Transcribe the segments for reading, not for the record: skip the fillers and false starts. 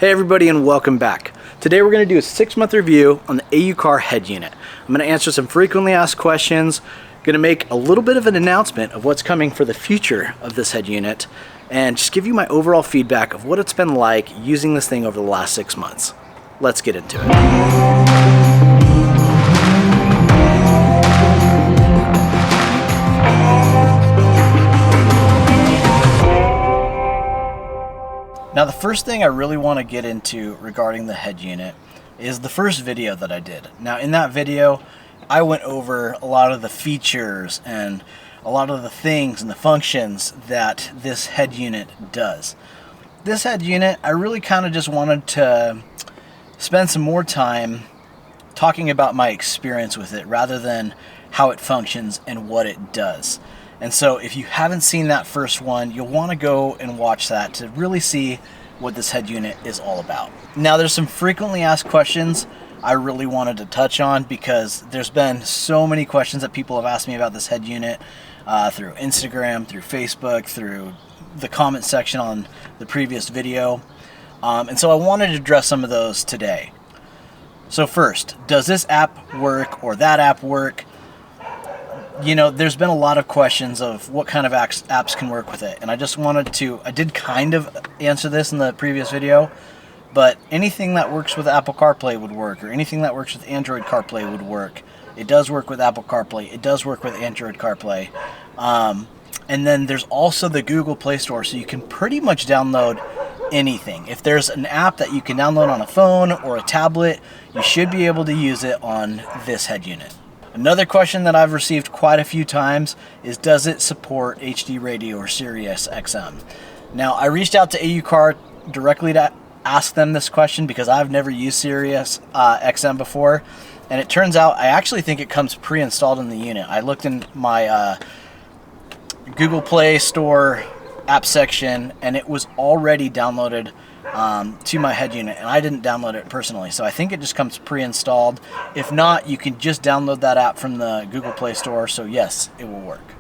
Hey everybody, and welcome back. Today we're going to do a 6-month review on the AUCAR Head Unit. I'm going to answer some frequently asked questions, going to make a little bit of an announcement of what's coming for the future of this head unit, and just give you my overall feedback of what it's been like using this thing over the last 6 months. Let's get into it. Now, the first thing I really want to get into regarding the head unit is the first video that I did. Now, in that video, I went over a lot of the features and a lot of the things and the functions that this head unit does. This head unit, I really kind of just wanted to spend some more time talking about my experience with it rather than how it functions and what it does. And so if you haven't seen that first one, you'll want to go and watch that to really see what this head unit is all about. Now, there's some frequently asked questions I really wanted to touch on because there's been so many questions that people have asked me about this head unit through Instagram, through Facebook, through the comment section on the previous video. And so I wanted to address some of those today. So first, does this app work or that app work? You know, there's been a lot of questions of what kind of apps can work with it. And I just wanted to, I did kind of answer this in the previous video, but anything that works with Apple CarPlay would work, or anything that works with Android CarPlay would work. It does work with Apple CarPlay. It does work with Android CarPlay. And then there's also the Google Play Store, so you can pretty much download anything. If there's an app that you can download on a phone or a tablet, you should be able to use it on this head unit. Another question that I've received quite a few times is, does it support HD radio or Sirius XM? Now, I reached out to AUCAR directly to ask them this question because I've never used Sirius XM before, and it turns out I actually think it comes pre-installed in the unit. I looked in my Google Play Store app section, and it was already downloaded to my head unit, and I didn't download it personally, so I think it just comes pre-installed. If not, you can just download that app from the Google Play Store, so yes, it will work.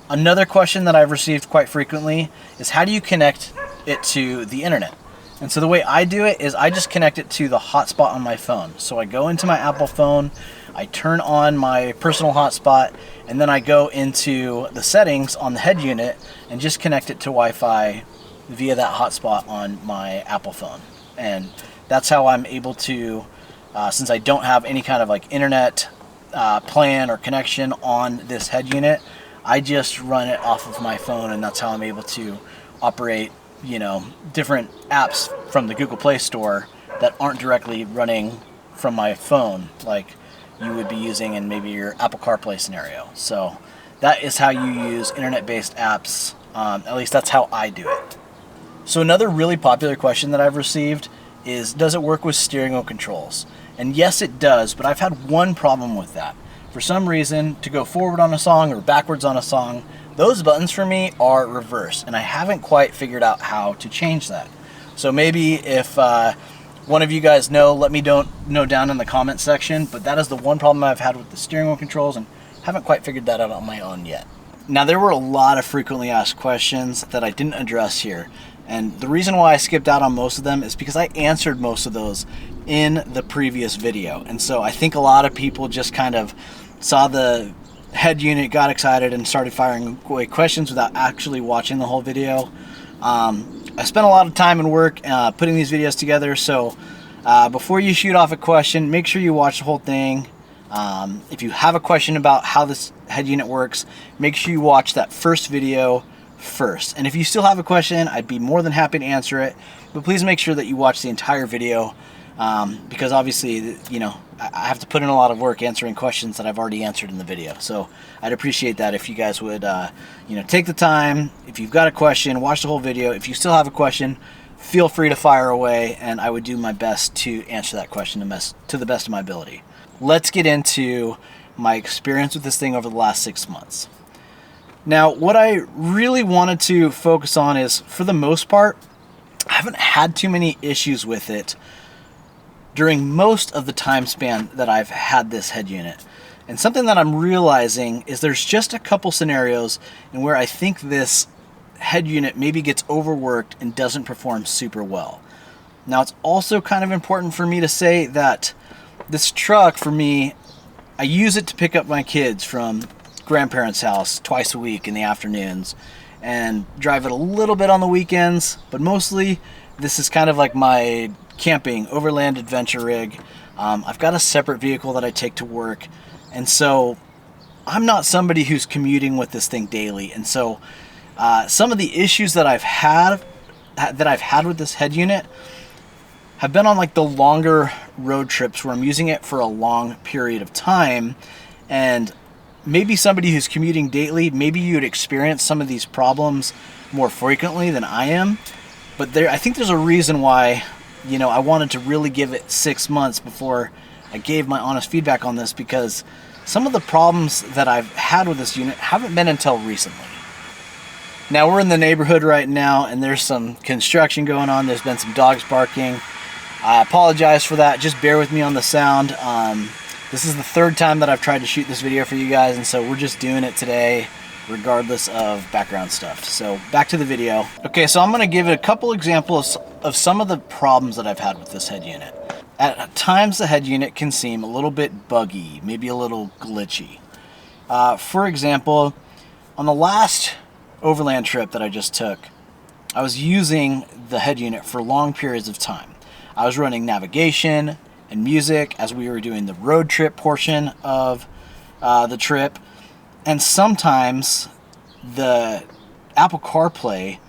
Another question that I've received quite frequently is, how do you connect it to the internet? And so the way I do it is I just connect it to the hotspot on my phone. So I go into my Apple phone, I turn on my personal hotspot, and then I go into the settings on the head unit and just connect it to Wi-Fi via that hotspot on my Apple phone. And that's how I'm able to, since I don't have any kind of like internet plan or connection on this head unit, I just run it off of my phone, and that's how I'm able to operate, you know, different apps from the Google Play Store that aren't directly running from my phone like you would be using in maybe your Apple CarPlay scenario. So that is how you use internet-based apps. At least that's how I do it. So another really popular question that I've received is, does it work with steering wheel controls? And yes, it does, but I've had one problem with that. For some reason, to go forward on a song or backwards on a song, those buttons for me are reversed, and I haven't quite figured out how to change that. So maybe if one of you guys know, let me know down in the comment section, but that is the one problem I've had with the steering wheel controls, and haven't quite figured that out on my own yet. Now, there were a lot of frequently asked questions that I didn't address here. And the reason why I skipped out on most of them is because I answered most of those in the previous video. And so I think a lot of people just kind of saw the head unit, got excited, and started firing away questions without actually watching the whole video. I spent a lot of time and work putting these videos together. So before you shoot off a question, make sure you watch the whole thing. If you have a question about how this head unit works, make sure you watch that first video first. And if you still have a question, I'd be more than happy to answer it, but please make sure that you watch the entire video, because obviously, you know, I have to put in a lot of work answering questions that I've already answered in the video. So I'd appreciate that if you guys would, you know, take the time. If you've got a question, watch the whole video. If you still have a question, feel free to fire away, and I would do my best to answer that question to the best of my ability. Let's get into my experience with this thing over the last 6 months. Now, what I really wanted to focus on is, for the most part, I haven't had too many issues with it during most of the time span that I've had this head unit. And something that I'm realizing is there's just a couple scenarios in where I think this head unit maybe gets overworked and doesn't perform super well. Now, it's also kind of important for me to say that this truck, for me, I use it to pick up my kids from grandparents' house twice a week in the afternoons and drive it a little bit on the weekends, but mostly this is kind of like my camping overland adventure rig. I've got a separate vehicle that I take to work, and so I'm not somebody who's commuting with this thing daily. And so some of the issues that I've had with this head unit have been on like the longer road trips where I'm using it for a long period of time. And maybe somebody who's commuting daily, maybe you'd experience some of these problems more frequently than I am. But I think there's a reason why, I wanted to really give it 6 months before I gave my honest feedback on this, because some of the problems that I've had with this unit haven't been until recently. Now, we're in the neighborhood right now, and there's some construction going on. There's been some dogs barking. I apologize for that. Just bear with me on the sound. This is the third time that I've tried to shoot this video for you guys, and so we're just doing it today regardless of background stuff. So back to the video. Okay, so I'm going to give a couple examples of some of the problems that I've had with this head unit. At times, the head unit can seem a little bit buggy, maybe a little glitchy. For example, on the last overland trip that I just took, I was using the head unit for long periods of time. I was running navigation and music as we were doing the road trip portion of the trip. And sometimes the Apple CarPlay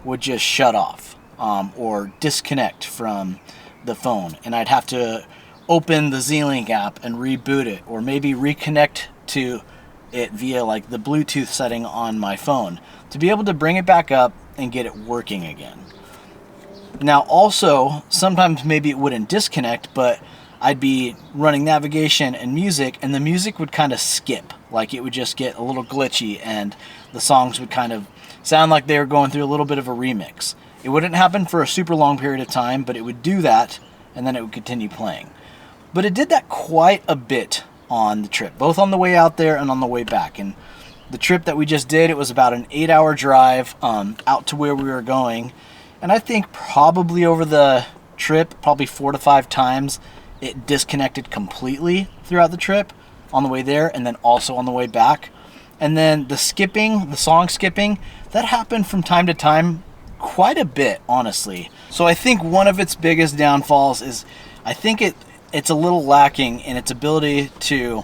would just shut off or disconnect from the phone. And I'd have to open the Z-Link app and reboot it, or maybe reconnect to it via like the Bluetooth setting on my phone to be able to bring it back up and get it working again. Now also, sometimes maybe it wouldn't disconnect, but I'd be running navigation and music, and the music would kind of skip. Like, it would just get a little glitchy, and the songs would kind of sound like they were going through a little bit of a remix. It wouldn't happen for a super long period of time, but it would do that, and then it would continue playing. But it did that quite a bit on the trip, both on the way out there and on the way back. And the trip that we just did, it was about an 8-hour drive out to where we were going. And I think probably over the trip, probably 4 to 5 times, it disconnected completely throughout the trip on the way there and then also on the way back. And then the song skipping, that happened from time to time quite a bit, honestly. So I think one of its biggest downfalls is I think it's a little lacking in its ability to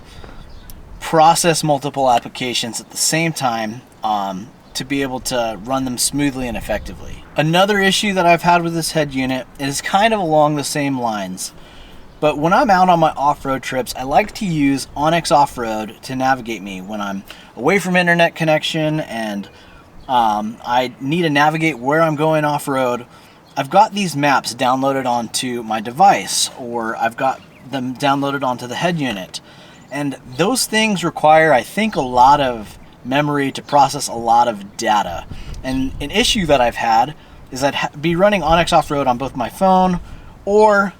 process multiple applications at the same time to be able to run them smoothly and effectively. Another issue that I've had with this head unit is kind of along the same lines. But when I'm out on my off-road trips, I like to use onX Off-Road to navigate me when I'm away from internet connection and I need to navigate where I'm going off-road. I've got these maps downloaded onto my device, or I've got them downloaded onto the head unit. And those things require, I think, a lot of memory to process a lot of data. And an issue that I've had is I'd be running onX Off-Road on both my phone or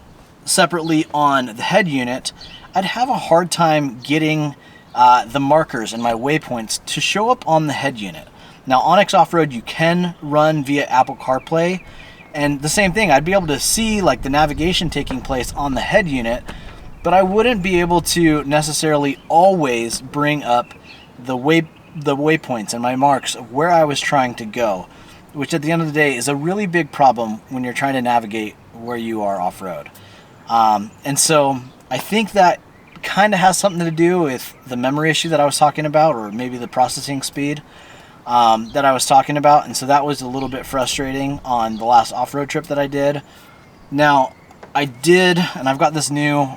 separately on the head unit. I'd have a hard time getting the markers and my waypoints to show up on the head unit. Now, onX Off-Road you can run via Apple CarPlay, and the same thing, I'd be able to see like the navigation taking place on the head unit, but I wouldn't be able to necessarily always bring up the waypoints and my marks of where I was trying to go, which at the end of the day is a really big problem when you're trying to navigate where you are off-road. And so I think that kind of has something to do with the memory issue that I was talking about, or maybe the processing speed that I was talking about. And so that was a little bit frustrating on the last off-road trip that I did. Now, I did, and I've got this new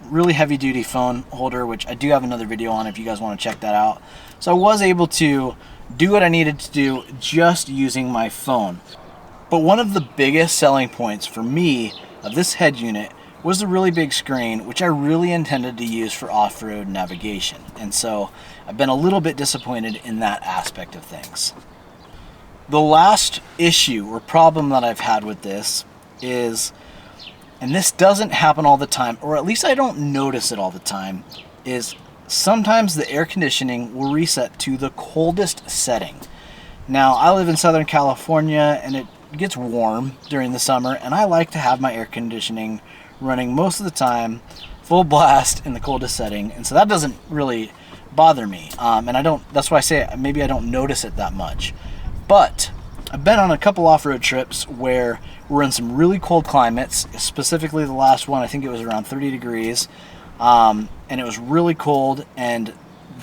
really heavy-duty phone holder, which I do have another video on if you guys want to check that out. So I was able to do what I needed to do just using my phone. But one of the biggest selling points for me of this head unit was the really big screen, which I really intended to use for off-road navigation. And so I've been a little bit disappointed in that aspect of things. The last issue or problem that I've had with this is, and this doesn't happen all the time, or at least I don't notice it all the time, is sometimes the air conditioning will reset to the coldest setting. Now, I live in Southern California and it gets warm during the summer, and I like to have my air conditioning running most of the time, full blast in the coldest setting, and so that doesn't really bother me. And that's why I say maybe I don't notice it that much. But I've been on a couple off-road trips where we're in some really cold climates, specifically the last one, I think it was around 30 degrees, and it was really cold, and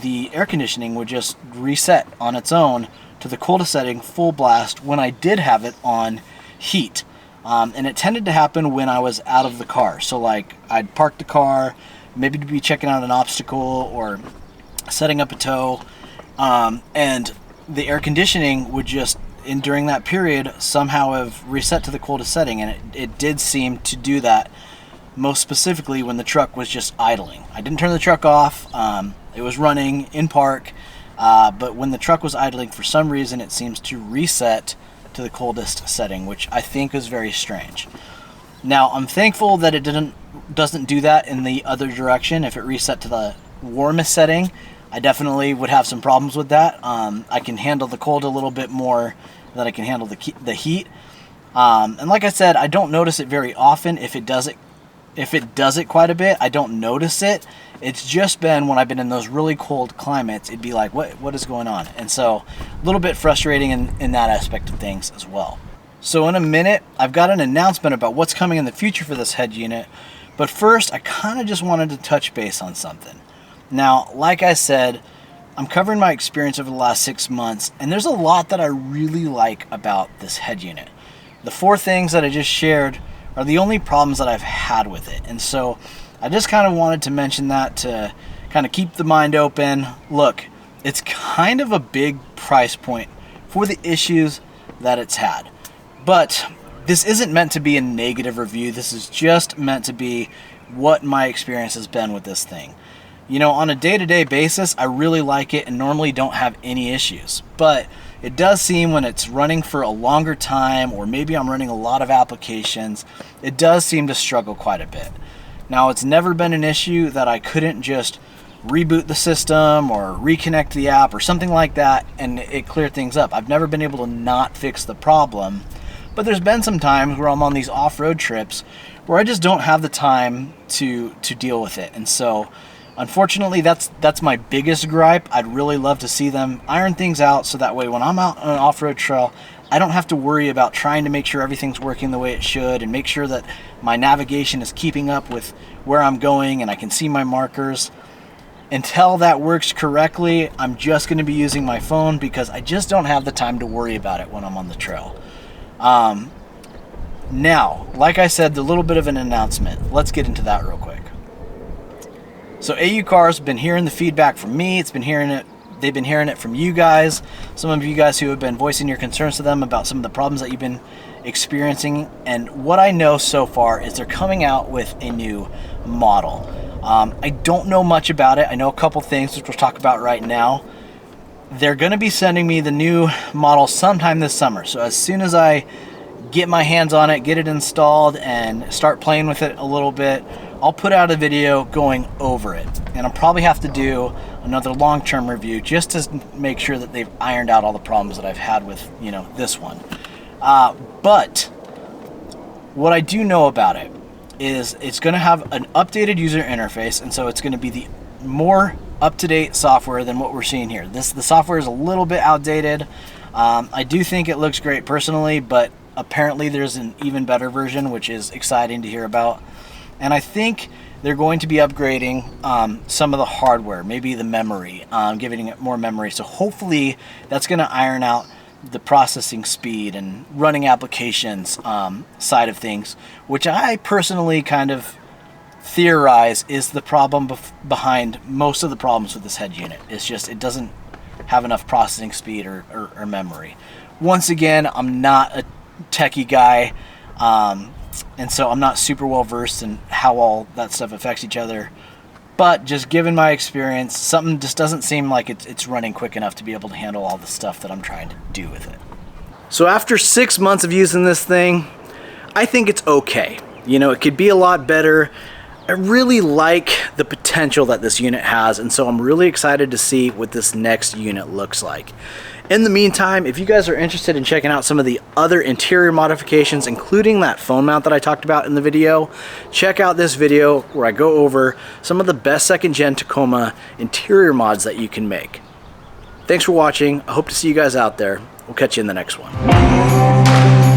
the air conditioning would just reset on its own to the coldest setting, full blast, when I did have it on heat. And it tended to happen when I was out of the car. So like I'd park the car, maybe to be checking out an obstacle or setting up a tow, and the air conditioning would just, during that period, somehow have reset to the coldest setting. And it did seem to do that most specifically when the truck was just idling. I didn't turn the truck off. It was running in park. But when the truck was idling, for some reason, it seems to reset to the coldest setting, which I think is very strange. Now, I'm thankful that it doesn't do that in the other direction. If it reset to the warmest setting, I definitely would have some problems with that. I can handle the cold a little bit more than I can handle the heat. And like I said, I don't notice it very often. If it does it quite a bit, I don't notice it. It's just been when I've been in those really cold climates, it'd be like, what is going on? And so a little bit frustrating in that aspect of things as well. So in a minute, I've got an announcement about what's coming in the future for this head unit. But first, I kind of just wanted to touch base on something. Now, like I said, I'm covering my experience over the last 6 months, and there's a lot that I really like about this head unit. The 4 things that I just shared are the only problems that I've had with it. And so I just kind of wanted to mention that to kind of keep the mind open. Look, it's kind of a big price point for the issues that it's had. But this isn't meant to be a negative review. This is just meant to be what my experience has been with this thing. You know, on a day-to-day basis, I really like it and normally don't have any issues. But it does seem when it's running for a longer time, or maybe I'm running a lot of applications, it does seem to struggle quite a bit. Now, it's never been an issue that I couldn't just reboot the system or reconnect the app or something like that and it cleared things up. I've never been able to not fix the problem. But there's been some times where I'm on these off-road trips where I just don't have the time to deal with it. And so, unfortunately, that's my biggest gripe. I'd really love to see them iron things out so that way when I'm out on an off-road trail, I don't have to worry about trying to make sure everything's working the way it should and make sure that my navigation is keeping up with where I'm going and I can see my markers. Until that works correctly, I'm just going to be using my phone because I just don't have the time to worry about it when I'm on the trail. Now, like I said, the little bit of an announcement. Let's get into that real quick. So AUCAR's been hearing the feedback from me. They've been hearing it from you guys. Some of you guys who have been voicing your concerns to them about some of the problems that you've been experiencing. And what I know so far is they're coming out with a new model. I don't know much about it. I know a couple things which we'll talk about right now. They're going to be sending me the new model sometime this summer. So as soon as I get my hands on it, get it installed, and start playing with it a little bit, I'll put out a video going over it. And I'll probably have to do another long-term review just to make sure that they've ironed out all the problems that I've had with, this one. But what I do know about it is it's going to have an updated user interface, and so it's going to be the more up-to-date software than what we're seeing here. The software is a little bit outdated. I do think it looks great personally, but apparently there's an even better version, which is exciting to hear about. And I think they're going to be upgrading some of the hardware, maybe the memory, giving it more memory. So hopefully that's going to iron out the processing speed and running applications side of things, which I personally kind of theorize is the problem behind most of the problems with this head unit. It's just it doesn't have enough processing speed or memory. Once again, I'm not a techie guy, and so I'm not super well versed in how all that stuff affects each other. But just given my experience, something just doesn't seem like it's running quick enough to be able to handle all the stuff that I'm trying to do with it. So after 6 months of using this thing, I think it's okay. It could be a lot better. I really like the potential that this unit has, and so I'm really excited to see what this next unit looks like. In the meantime, if you guys are interested in checking out some of the other interior modifications, including that phone mount that I talked about in the video, check out this video where I go over some of the best second gen Tacoma interior mods that you can make. Thanks for watching. I hope to see you guys out there. We'll catch you in the next one.